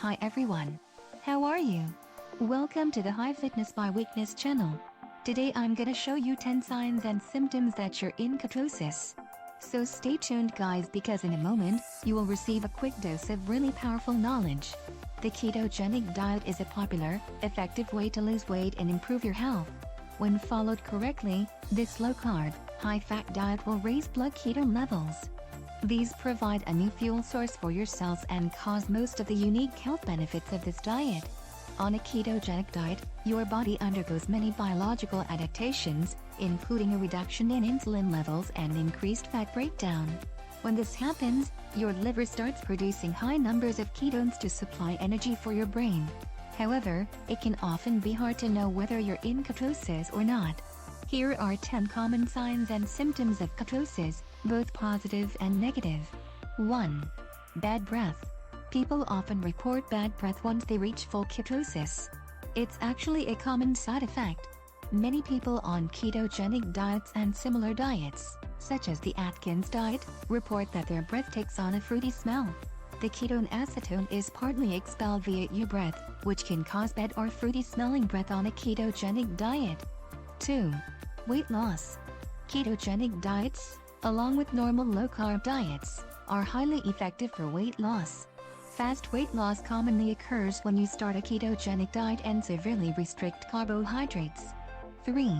Hi everyone. How are you? Welcome to the High Fitness by Weakness channel. Today I'm gonna show you 10 signs and symptoms that you're in ketosis. So stay tuned guys, because in a moment, you will receive a quick dose of really powerful knowledge. The ketogenic diet is a popular, effective way to lose weight and improve your health. When followed correctly, this low-carb, high-fat diet will raise blood ketone levels. These provide a new fuel source for your cells and cause most of the unique health benefits of this diet. On a ketogenic diet, your body undergoes many biological adaptations, including a reduction in insulin levels and increased fat breakdown. When this happens, your liver starts producing high numbers of ketones to supply energy for your brain. However, it can often be hard to know whether you're in ketosis or not. Here are 10 common signs and symptoms of ketosis, both positive and negative. 1. Bad breath. People often report bad breath once they reach full ketosis. It's actually a common side effect. Many people on ketogenic diets and similar diets, such as the Atkins diet, report that their breath takes on a fruity smell. The ketone acetone is partly expelled via your breath, which can cause bad or fruity smelling breath on a ketogenic diet. 2. Weight loss. Ketogenic diets, along with normal low-carb diets, are highly effective for weight loss. Fast weight loss commonly occurs when you start a ketogenic diet and severely restrict carbohydrates. 3.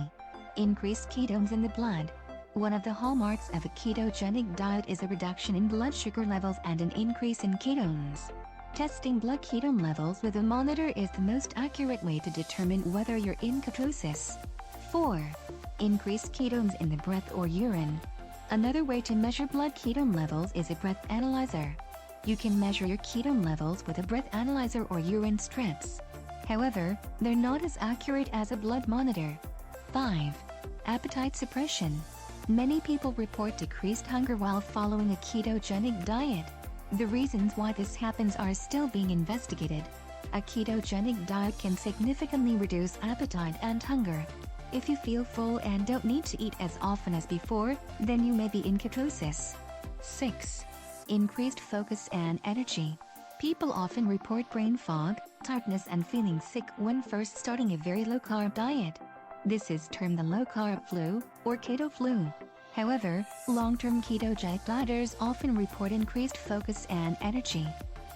Increased ketones in the blood. One of the hallmarks of a ketogenic diet is a reduction in blood sugar levels and an increase in ketones. Testing blood ketone levels with a monitor is the most accurate way to determine whether you're in ketosis. 4. Increased ketones in the breath or urine. Another way to measure blood ketone levels is a breath analyzer. You can measure your ketone levels with a breath analyzer or urine strips. However, they're not as accurate as a blood monitor. 5. Appetite suppression. Many people report decreased hunger while following a ketogenic diet. The reasons why this happens are still being investigated. A ketogenic diet can significantly reduce appetite and hunger. If you feel full and don't need to eat as often as before, then you may be in ketosis. 6. Increased focus and energy. People often report brain fog, tiredness and feeling sick when first starting a very low-carb diet. This is termed the low-carb flu, or keto flu. However, long-term ketogenic dieters often report increased focus and energy.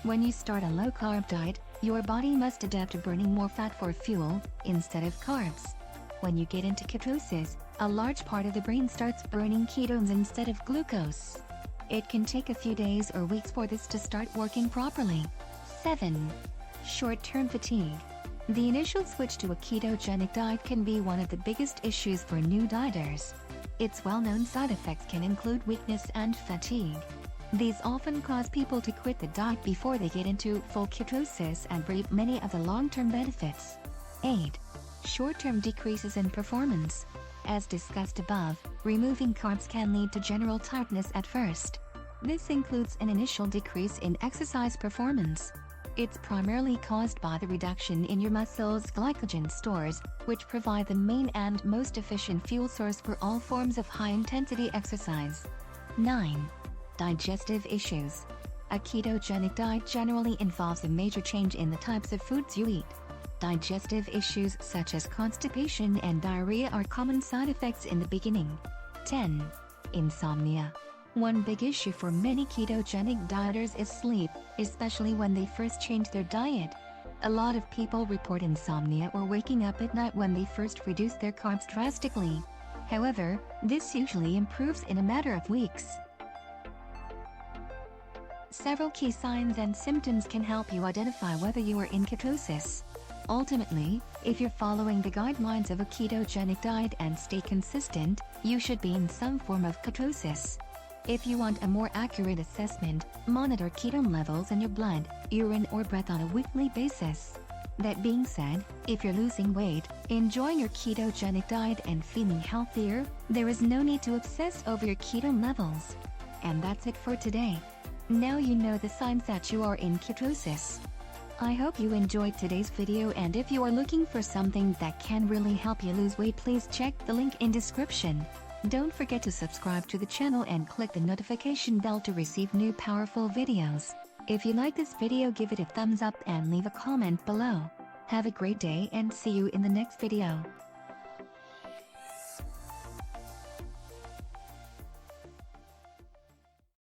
When you start a low-carb diet, your body must adapt to burning more fat for fuel, instead of carbs. When you get into ketosis, a large part of the brain starts burning ketones instead of glucose. It can take a few days or weeks for this to start working properly. 7. Short-term fatigue. The initial switch to a ketogenic diet can be one of the biggest issues for new dieters. Its well-known side effects can include weakness and fatigue. These often cause people to quit the diet before they get into full ketosis and reap many of the long-term benefits. 8. Short-term decreases in performance. As discussed above, removing carbs can lead to general tiredness at first. This includes an initial decrease in exercise performance. It's primarily caused by the reduction in your muscles' glycogen stores, which provide the main and most efficient fuel source for all forms of high-intensity exercise. 9. Digestive issues. A ketogenic diet generally involves a major change in the types of foods you eat. Digestive issues such as constipation and diarrhea are common side effects in the beginning. 10. Insomnia. One big issue for many ketogenic dieters is sleep, especially when they first change their diet. A lot of people report insomnia or waking up at night when they first reduce their carbs drastically. However, this usually improves in a matter of weeks. Several key signs and symptoms can help you identify whether you are in ketosis. Ultimately, if you're following the guidelines of a ketogenic diet and stay consistent, you should be in some form of ketosis. If you want a more accurate assessment, monitor ketone levels in your blood, urine or breath on a weekly basis. That being said, if you're losing weight, enjoying your ketogenic diet and feeling healthier, there is no need to obsess over your ketone levels. And that's it for today. Now you know the signs that you are in ketosis. I hope you enjoyed today's video, and if you are looking for something that can really help you lose weight, please check the link in description. Don't forget to subscribe to the channel and click the notification bell to receive new powerful videos. If you like this video, give it a thumbs up and leave a comment below. Have a great day and see you in the next video.